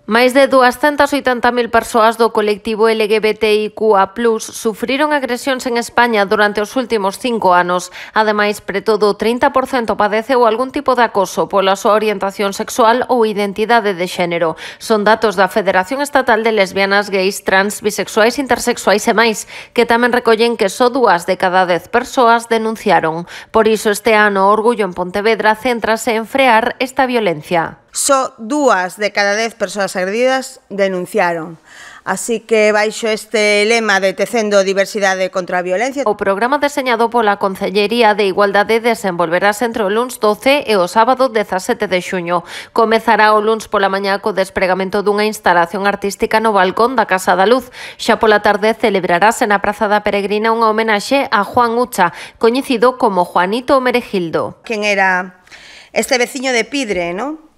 Máis de 280.000 persoas do colectivo LGBTIQA+, sufriron agresións en España durante os últimos 5 anos. Ademais, preto do 30% padeceu algún tipo de acoso pola súa orientación sexual ou identidade de xénero. Son datos da Federación Estatal de Lesbianas, Gays, Trans, Bisexuais, Intersexuais e máis, que tamén recollen que só 2 de cada 10 persoas denunciaron. Por iso este ano o Orgullo en Pontevedra céntrase en frear esta violencia. Só 2 de cada 10 persoas agredidas denunciaron. Así que, baixo este lema de tecendo diversidade contra a violencia, o programa deseñado pola Concellería de Igualdade desenvolverase entre o luns 12 e o sábado 17 de xuño. Comezará o luns pola mañá co despregamento dunha instalación artística no balcón da Casa da Luz. Xa pola tarde celebrarase na Praza da Peregrina unha homenaxe a Juan Ucha, coñecido como Juanito Meregildo. Quen era este veciño de Pidre, ¿no?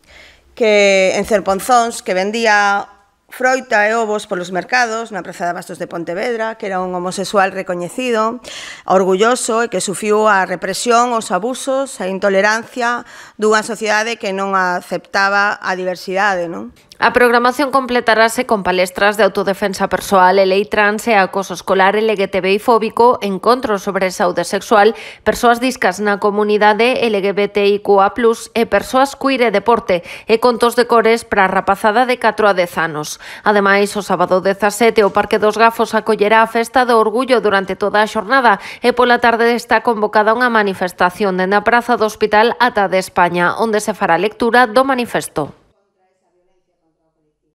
Que en Cerponzóns, que vendía froita e ovos polos mercados na Praza de Abastos de Pontevedra, que era un homosexual recoñecido, orgulloso e que sufriu a represión, os abusos, a intolerancia dunha sociedade que non aceptaba a diversidade, non? A programación completarase con palestras de autodefensa persoal e lei trans e acoso escolar LGTBI fóbico, encontros sobre saúde sexual, persoas discas na comunidade LGBTIQA+, e persoas queer e deporte, e contos de cores para a rapazada de 4 a 10 anos. Ademais, o sábado 17 o Parque dos Gafos acollerá a Festa do Orgullo durante toda a xornada e pola tarde está convocada unha manifestación dende a Praza do Hospital ata de España, onde se fará lectura do manifesto.